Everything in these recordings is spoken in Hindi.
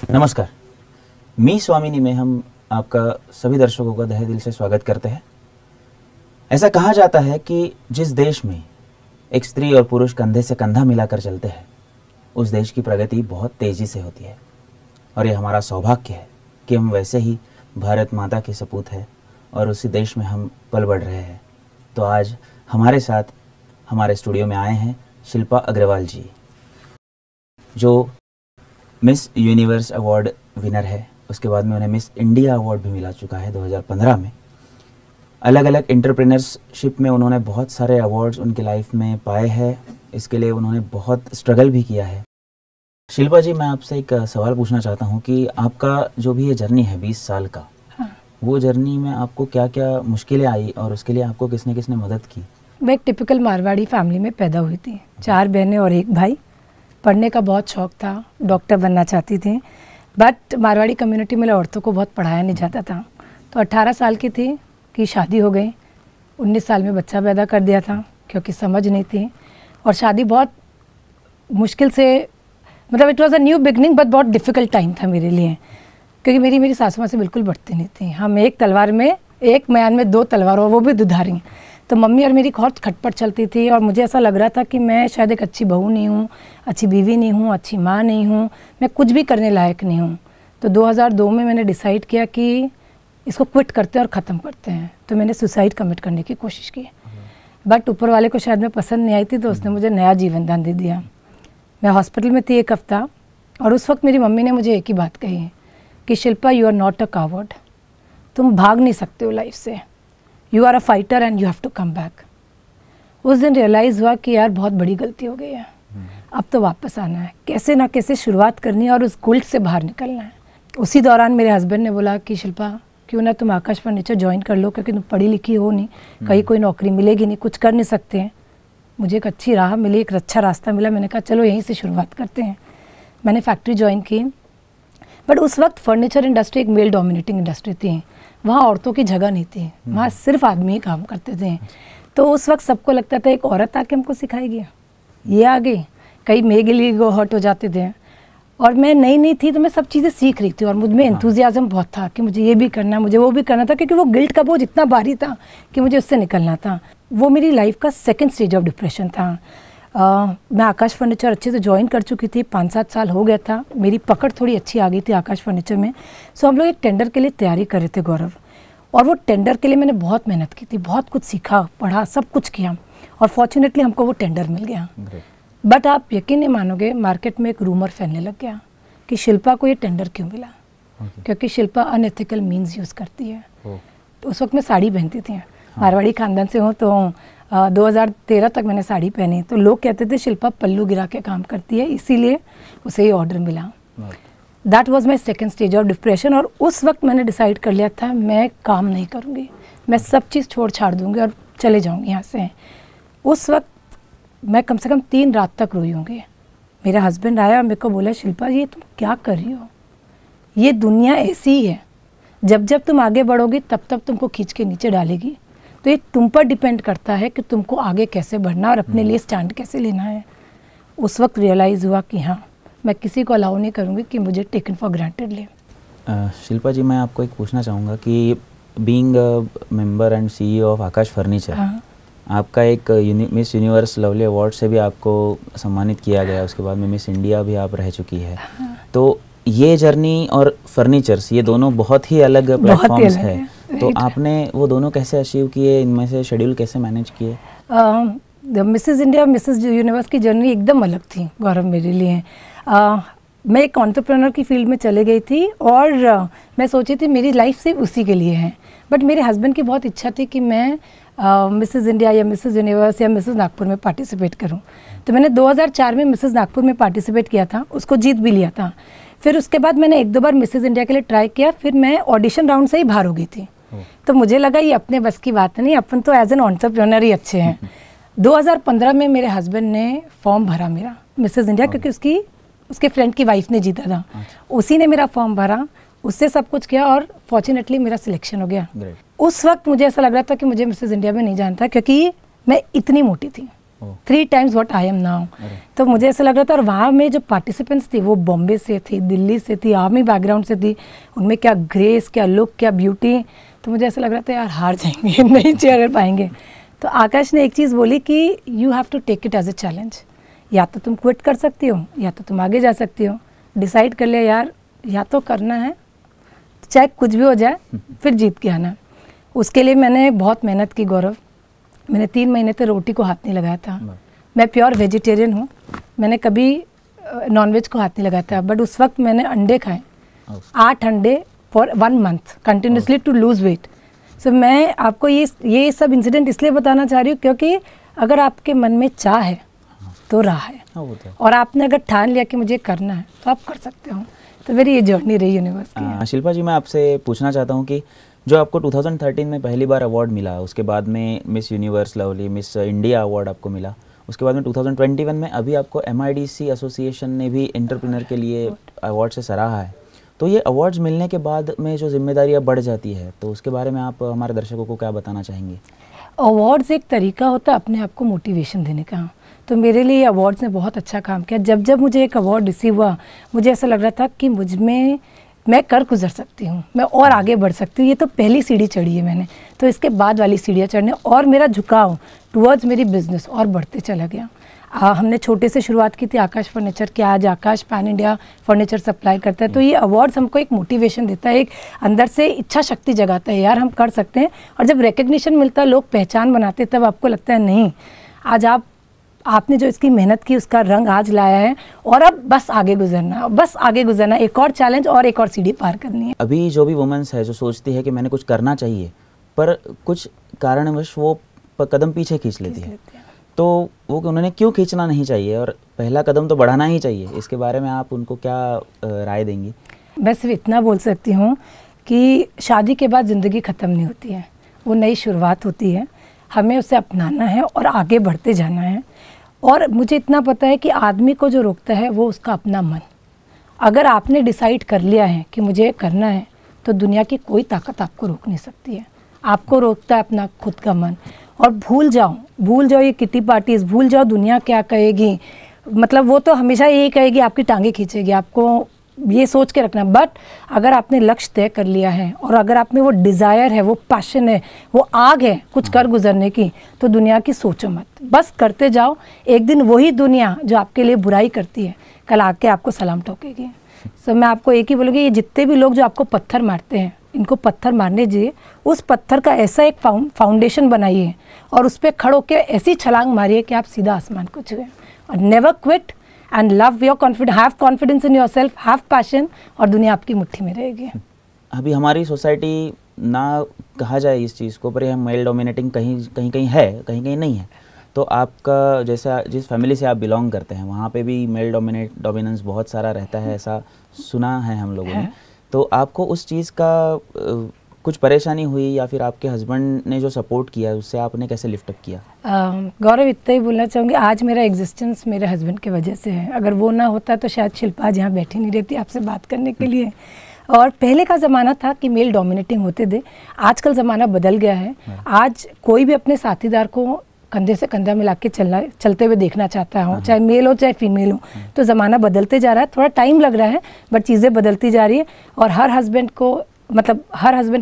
नमस्कार, मी स्वामिनी में हम आपका सभी दर्शकों का तहे दिल से स्वागत करते हैं। ऐसा कहा जाता है कि जिस देश में एक स्त्री और पुरुष कंधे से कंधा मिलाकर चलते हैं उस देश की प्रगति बहुत तेज़ी से होती है। और ये हमारा सौभाग्य है कि हम वैसे ही भारत माता के सपूत हैं और उसी देश में हम पल बढ़ रहे हैं। तो आज हमारे साथ हमारे स्टूडियो में आए हैं शिल्पा अग्रवाल जी, जो मिस यूनिवर्स अवार्ड विनर है। उसके बाद में उन्हें मिस इंडिया अवार्ड भी मिला चुका है 2015 में। अलग अलग एंटरप्रेन्योरशिप में उन्होंने बहुत सारे अवार्ड्स उनकी लाइफ में पाए हैं। इसके लिए उन्होंने बहुत स्ट्रगल भी किया है। शिल्पा जी, मैं आपसे एक सवाल पूछना चाहता हूँ कि आपका जो भी ये जर्नी है 20 साल का, वो जर्नी में आपको क्या क्या मुश्किलें आई और उसके लिए आपको किसने किसने मदद की? मैं एक टिपिकल मारवाड़ी फैमिली में पैदा हुई थी, 4 बहनें और 1 भाई। पढ़ने का बहुत शौक था, डॉक्टर बनना चाहती थी, बट मारवाड़ी कम्युनिटी में औरतों को बहुत पढ़ाया नहीं जाता था। तो 18 साल की थी कि शादी हो गई। 19 साल में बच्चा पैदा कर दिया था क्योंकि समझ नहीं थी। और शादी बहुत मुश्किल से, मतलब it was a new beginning but बहुत डिफ़िकल्ट टाइम था मेरे लिए, क्योंकि मेरी सासू माँ से बिल्कुल बढ़ती नहीं थी। हम एक तलवार में, एक म्यान में 2 तलवार, और वो भी दुधारी। तो मम्मी और मेरी बहुत खटपट चलती थी और मुझे ऐसा लग रहा था कि मैं शायद एक अच्छी बहू नहीं हूँ, अच्छी बीवी नहीं हूँ, अच्छी माँ नहीं हूँ, मैं कुछ भी करने लायक नहीं हूँ। तो 2002 में मैंने डिसाइड किया कि इसको क्विट करते हैं और ख़त्म करते हैं। तो मैंने सुसाइड कमिट करने की कोशिश की, बट ऊपर वाले को शायद मैं पसंद नहीं आई थी, तो उसने मुझे नया जीवन दान दे दिया। मैं हॉस्पिटल में थी 1 हफ्ता, और उस वक्त मेरी मम्मी ने मुझे एक ही बात कही कि Shilpa, you are not a coward, तुम भाग नहीं सकते हो लाइफ से, you are a fighter and you have to come back. उस दिन रियलाइज़ हुआ कि यार बहुत बड़ी गलती हो गई है, अब तो वापस आना है, कैसे ना कैसे शुरुआत करनी है और उस गुल्ट से बाहर निकलना है। उसी दौरान मेरे हस्बैंड ने बोला कि शिल्पा, क्यों ना तुम आकाश फर्नीचर ज्वाइन कर लो, क्योंकि तुम पढ़ी लिखी हो नहीं, कहीं कोई नौकरी मिलेगी नहीं, कुछ कर नहीं सकते हैं। मुझे एक अच्छी राह मिली, एक अच्छा रास्ता मिला। मैंने कहा चलो यहीं से शुरुआत करते हैं। मैंने फैक्ट्री ज्वाइन की, बट उस वक्त फर्नीचर इंडस्ट्री एक मेल डोमिनेटिंग इंडस्ट्री थी, वहाँ औरतों की जगह नहीं थी, वहाँ सिर्फ आदमी ही काम करते थे। तो उस वक्त सबको लगता था एक औरत आके हमको सिखाएगी, ये आ गई, कई मेगली गो हर्ट हो जाते थे। और मैं नई थी तो मैं सब चीज़ें सीख रही थी और मुझ में एंथुजियाज्म बहुत था कि मुझे ये भी करना, मुझे वो भी करना था, क्योंकि वो गिल्ट का बोझ इतना भारी था कि मुझे उससे निकलना था। वो मेरी लाइफ का 2nd स्टेज ऑफ डिप्रेशन था। मैं आकाश फर्नीचर अच्छे से ज्वाइन कर चुकी थी, 5-7 साल हो गया था, मेरी पकड़ थोड़ी अच्छी आ गई थी आकाश फर्नीचर में। सो हम लोग एक टेंडर के लिए तैयारी कर रहे थे, गौरव, और वो टेंडर के लिए मैंने बहुत मेहनत की थी, बहुत कुछ सीखा, पढ़ा, सब कुछ किया, और फॉर्चुनेटली हमको वो टेंडर मिल गया। बट आप यकीन नहीं मानोगे, मार्केट में एक रूमर फैलने लग गया कि शिल्पा को ये टेंडर क्यों मिला, क्योंकि शिल्पा अनएथिकल मीन्स यूज़ करती है। तो उस वक्त मैं साड़ी पहनती थी, मारवाड़ी खानदान से हूँ, तो 2013 तक मैंने साड़ी पहनी। तो लोग कहते थे शिल्पा पल्लू गिरा के काम करती है, इसीलिए उसे ये ऑर्डर मिला। That was my 2nd stage of depression. और उस वक्त मैंने डिसाइड कर लिया था मैं काम नहीं करूँगी, मैं सब चीज़ छोड़ छाड़ दूँगी और चले जाऊँगी यहाँ से। उस वक्त मैं कम से कम 3 रात तक रोई होंगी। मेरा हस्बैंड आया और मेरे को बोला, शिल्पा ये तुम क्या कर रही हो, ये दुनिया ऐसी ही है, जब जब तुम आगे बढ़ोगी तब तब तुमको खींच के नीचे डालेगी। तो ये तुम पर डिपेंड करता है कि तुमको आगे कैसे बढ़ना और अपने लिए स्टैंड कैसे लेना है। उस वक्त रियलाइज़ हुआ कि हाँ, मैं किसी को अलाउ नहीं करूँगी कि मुझे टेकन फॉर ग्रांटेड ले। शिल्पा जी, मैं आपको एक पूछना चाहूँगा कि being member and CEO of Akash furniture, आपका एक मिस यूनिवर्स लवली अवार्ड से भी आपको सम्मानित किया गया, उसके बाद में मिस इंडिया भी आप रह चुकी है। तो ये जर्नी और फर्नीचर्स, ये दोनों बहुत ही अलग प्लेटफॉर्म्स है। तो आपने वो दोनों कैसे अचीव किए, इनमें से शेड्यूल कैसे मैनेज किए? मिसेस इंडिया और मिसेस यूनिवर्स की जर्नी एकदम अलग थी, गौरव, मेरे लिए। मैं एक एंटरप्रेन्योर की फील्ड में चले गई थी और मैं सोची थी मेरी लाइफ सिर्फ उसी के लिए है। बट मेरे हस्बैंड की बहुत इच्छा थी कि मैं मिसेस इंडिया या मिसेस यूनिवर्स या मिसेस नागपुर में पार्टिसिपेट करूं। तो मैंने 2004 में मिसेस नागपुर में पार्टिसिपेट किया था, उसको जीत भी लिया था। फिर उसके बाद मैंने 1-2 बार मिसेस इंडिया के लिए ट्राई किया, फिर मैं ऑडिशन राउंड से ही बाहर हो गई थी। तो मुझे लगा ये अपने बस की बात नहीं, अपन तो एज एन एंटरप्रेन्योर ही अच्छे हैं। 2015 में मेरे हस्बैंड ने फॉर्म भरा मेरा मिसेस इंडिया, क्योंकि उसके फ्रेंड की वाइफ ने जीता था। उसी ने मेरा फॉर्म भरा, उससे सब कुछ किया और फॉर्चुनेटली मेरा सिलेक्शन हो गया। उस वक्त मुझे ऐसा लग रहा था कि मुझे मिसेस इंडिया में नहीं जाना था, क्योंकि मैं इतनी मोटी थी, 3 times what I am now। तो मुझे ऐसा लग रहा था, और वहाँ में जो पार्टिसिपेंट्स थी वो बॉम्बे से थी, दिल्ली से थी, आर्मी बैकग्राउंड से थी, उनमें क्या ग्रेस, क्या लुक, क्या ब्यूटी। तो मुझे ऐसा लग रहा था यार हार जाएंगे, नहीं चेयर कर पाएंगे। तो आकाश ने एक चीज़ बोली कि you have to take it as a challenge, या तो तुम क्विट कर सकती हो या तो तुम आगे जा सकती हो। डिसाइड कर लिया यार, या तो करना है, चाहे कुछ भी हो जाए, फिर जीत के आना। उसके लिए मैंने बहुत मेहनत की गौरव। मैंने 3 महीने तक रोटी को हाथ नहीं लगाया था। मैं प्योर वेजिटेरियन हूँ, मैंने कभी नॉनवेज को हाथ नहीं लगाया था। बट उस वक्त मैंने अंडे खाए, 8 अंडे for 1 month continuously to lose weight. So मैं आपको ये सब इंसिडेंट इसलिए बताना चाह रही हूँ क्योंकि अगर आपके मन में चाह है तो राह है, और आपने अगर ठान लिया कि मुझे करना है तो आप कर सकते हो। तो मेरी ये जर्नी रही यूनिवर्स की। शिल्पा जी, मैं आपसे पूछना चाहता हूँ कि जो आपको 2013 में पहली बार अवार्ड मिला, उसके बाद में miss universe lovely, miss India award आपको मिला, उसके बाद में 2021 में अभी आपको MIDC एसोसिएशन ने भी एंटरप्रेन्योर के लिए अवार्ड से सराहा है। तो ये अवार्ड्स मिलने के बाद में जो जिम्मेदारियाँ बढ़ जाती है, तो उसके बारे में आप हमारे दर्शकों को क्या बताना चाहेंगे? अवार्ड्स एक तरीका होता है अपने आप को मोटिवेशन देने का। तो मेरे लिए अवार्ड्स ने बहुत अच्छा काम किया। जब मुझे एक अवार्ड रिसीव हुआ, मुझे ऐसा लग रहा था कि मुझ में मैं कर गुजर सकती हूँ, मैं और आगे बढ़ सकती हूँ। ये तो पहली सीढ़ी चढ़ी है मैंने, तो इसके बाद वाली सीढ़ियाँ चढ़ने, और मेरा झुकाव टुवर्ड्स मेरी बिजनेस और बढ़ते चला गया। हमने छोटे से शुरुआत की थी आकाश फर्नीचर की, आज आकाश पैन इंडिया फर्नीचर सप्लाई करता है। तो ये अवार्ड्स हमको एक मोटिवेशन देता है, एक अंदर से इच्छा शक्ति जगाता है, यार हम कर सकते हैं। और जब रिकग्निशन मिलता है, लोग पहचान बनाते हैं, तब आपको लगता है नहीं, आज आपने जो इसकी मेहनत की उसका रंग आज लाया है, और अब बस आगे गुजरना, बस आगे गुजरना, एक और चैलेंज और एक और सीढ़ी पार करनी है। अभी जो भी वुमेन्स है जो सोचती है कि मैंने कुछ करना चाहिए, पर कुछ कारणवश वो कदम पीछे खींच लेती है, तो वो उन्होंने क्यों खींचना नहीं चाहिए, और पहला कदम तो बढ़ाना ही चाहिए, इसके बारे में आप उनको क्या राय देंगी? मैं सिर्फ इतना बोल सकती हूँ कि शादी के बाद ज़िंदगी ख़त्म नहीं होती है, वो नई शुरुआत होती है। हमें उसे अपनाना है और आगे बढ़ते जाना है। और मुझे इतना पता है कि आदमी को जो रोकता है वो उसका अपना मन। अगर आपने डिसाइड कर लिया है कि मुझे करना है, तो दुनिया की कोई ताकत आपको रोक नहीं सकती है। आपको रोकता है अपना खुद का मन। और भूल जाओ ये किटी पार्टीज, भूल जाओ दुनिया क्या कहेगी, मतलब वो तो हमेशा यही कहेगी, आपकी टांगे खींचेगी, आपको ये सोच के रखना। बट अगर आपने लक्ष्य तय कर लिया है, और अगर आप में वो डिज़ायर है, वो पैशन है, वो आग है कुछ कर गुजरने की, तो दुनिया की सोचो मत, बस करते जाओ। एक दिन वही दुनिया जो आपके लिए बुराई करती है, कल आके आपको सलाम ठोकेगी। सो मैं आपको एक ही बोलूँगी, ये जितने भी लोग जो आपको पत्थर मारते हैं, इनको पत्थर मारने दीजिए, उस पत्थर का ऐसा एक फाउंडेशन बनाइए, और उस पर खड़े होकर ऐसी छलांग मारिए कि आप सीधा आसमान को छुए। और never quit and love your confidence, have confidence in your self, have passion, और दुनिया आपकी मुट्ठी में रहेगी। अभी हमारी सोसाइटी, ना कहा जाए इस चीज़ को, पर यह मेल डोमिनेटिंग कहीं है, कहीं नहीं है। तो आपका जैसा जिस फैमिली से आप बिलोंग करते हैं, वहाँ पे भी मेल डोमिनेंस बहुत सारा रहता है, ऐसा सुना है हम लोगों ने। तो आपको उस चीज़ का कुछ परेशानी हुई, या फिर आपके हस्बैंड ने जो सपोर्ट किया उससे आपने कैसे लिफ्ट अप किया? गौरव, इतना ही बोलना चाहूँगी, आज मेरा एग्जिस्टेंस मेरे हस्बैंड की वजह से है। अगर वो ना होता तो शायद शिल्पा आज यहाँ बैठी नहीं रहती आपसे बात करने के लिए। और पहले का ज़माना था कि मेल डोमिनेटिंग होते थे, आजकल ज़माना बदल गया है। आज कोई भी अपने साथीदार को कंधे से कंधा मिला के चलते हुए देखना चाहता हो, चाहे मेल हो चाहे फीमेल हो। तो ज़माना बदलते जा रहा है, थोड़ा टाइम लग रहा है, बट चीज़ें बदलती जा रही है। और हर हस्बैंड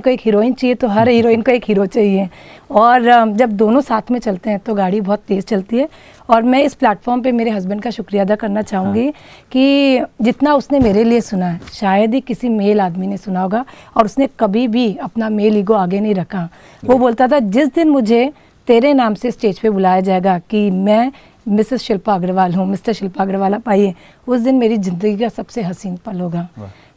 को एक हीरोइन चाहिए, तो हर हीरोइन को एक हीरो चाहिए। और जब दोनों साथ में चलते हैं तो गाड़ी बहुत तेज़ चलती है। और मैं इस प्लेटफॉर्म पे मेरे हस्बैंड का शुक्रिया अदा करना चाहूँगी कि जितना उसने मेरे लिए सुना है, शायद ही किसी मेल आदमी ने सुना होगा। और उसने कभी भी अपना मेल ईगो आगे नहीं रखा। वो बोलता था, जिस दिन मुझे तेरे नाम से स्टेज पे बुलाया जाएगा कि मैं मिसेस शिल्पा अग्रवाल हूँ, मिस्टर शिल्पा अग्रवाल आप आइए, उस दिन मेरी ज़िंदगी का सबसे हसीन पल होगा।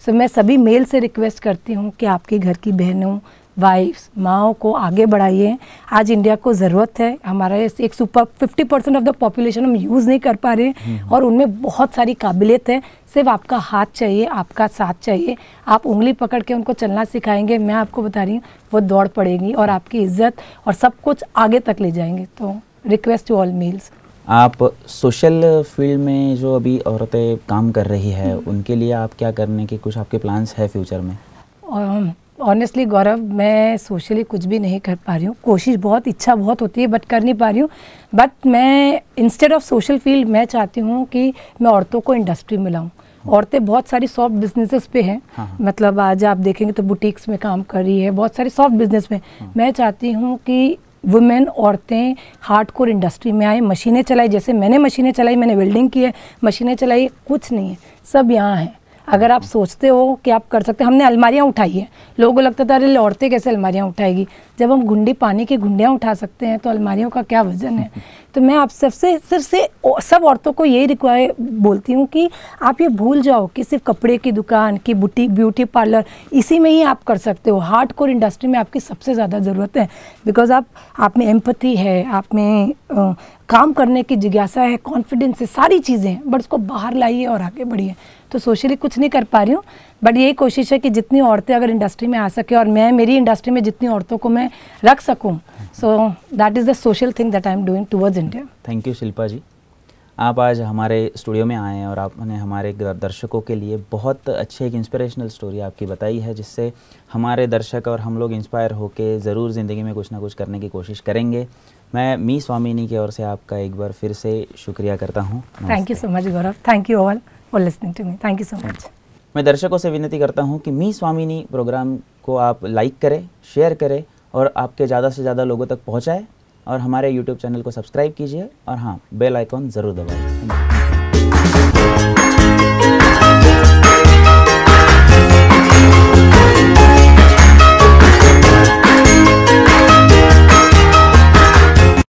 सो मैं सभी मेल से रिक्वेस्ट करती हूँ कि आपके घर की बहनों, वाइफ्स, माओं को आगे बढ़ाइए। आज इंडिया को ज़रूरत है। हमारा एक सुपर 50% ऑफ द पॉपुलेशन हम यूज़ नहीं कर पा रहे, और उनमें बहुत सारी काबिलियत है। सिर्फ आपका हाथ चाहिए, आपका साथ चाहिए। आप उंगली पकड़ के उनको चलना सिखाएंगे, मैं आपको बता रही हूँ वो दौड़ पड़ेगी, और आपकी इज्जत और सब कुछ आगे तक ले जाएंगे। तो रिक्वेस्ट टू ऑल मेल्स। आप सोशल फील्ड में जो अभी औरतें काम कर रही है, उनके लिए आप क्या करने के कुछ आपके प्लान्स है फ्यूचर में? ऑनेस्टली गौरव, मैं सोशली कुछ भी नहीं कर पा रही हूँ। कोशिश बहुत, इच्छा बहुत होती है, बट कर नहीं पा रही हूँ। बट मैं इंस्टेड ऑफ सोशल फील्ड मैं चाहती हूँ कि मैं औरतों को इंडस्ट्री में लाऊँ। औरतें बहुत सारी सॉफ्ट बिजनेसेस पे हैं। मतलब आज आप देखेंगे तो बुटीक्स में काम कर रही है, बहुत सारी सॉफ्ट बिजनेस में। मैं चाहती हूँ कि वुमेन, औरतें हार्डकोर इंडस्ट्री में आए, मशीनें चलाई। जैसे मैंने मशीनें चलाई, मैंने वेल्डिंग की है, मशीनें चलाई, कुछ नहीं है, सब यहाँ है। अगर आप सोचते हो कि आप कर सकते, हमने अलमारियाँ उठाई हैं। लोगों को लगता था अरे औरतें कैसे अलमारियाँ उठाएगी। जब हम गुंडी पानी की गुंडियाँ उठा सकते हैं तो अलमारियों का क्या वजन है। तो मैं आप सबसे सिर्फ से सब औरतों को यही रिक्वायर बोलती हूँ कि आप ये भूल जाओ कि सिर्फ कपड़े की दुकान की, बुटीक, ब्यूटी पार्लर, इसी में ही आप कर सकते हो। हार्डकोर इंडस्ट्री में आपकी सबसे ज़्यादा ज़रूरत है। बिकॉज आप में एम्पैथी है, आप में काम करने की जिज्ञासा है, कॉन्फिडेंस है, सारी चीज़ें हैं, बट उसको बाहर लाइए और आगे बढ़िए। तो सोशली कुछ नहीं कर पा रही हूँ, बट यही कोशिश है कि जितनी औरतें अगर इंडस्ट्री में आ सके और मैं मेरी इंडस्ट्री में जितनी औरतों को मैं रख सकूँ, so that is the social thing that I am doing towards India. Thank you Shilpa ji, आप आज हमारे स्टूडियो में आए हैं और आपने हमारे दर्शकों के लिए बहुत अच्छी एक इंस्पिरेशनल स्टोरी आपकी बताई है, जिससे हमारे दर्शक और हम लोग इंस्पायर होकर ज़रूर ज़िंदगी में कुछ ना कुछ करने की कोशिश करेंगे। मैं मी स्वामिनी की ओर से आपका एक बार फिर से शुक्रिया करता हूँ। Thank you so much Gaurav, thank you all for listening to me, thank you so much. मैं दर्शकों से विनती करता हूँ कि मी स्वामिनी प्रोग्राम को आप लाइक करें, शेयर करें और आपके ज़्यादा से ज़्यादा लोगों तक पहुँचाएँ और हमारे YouTube चैनल को सब्सक्राइब कीजिए और हाँ, बेल आइकॉन ज़रूर दबाइए।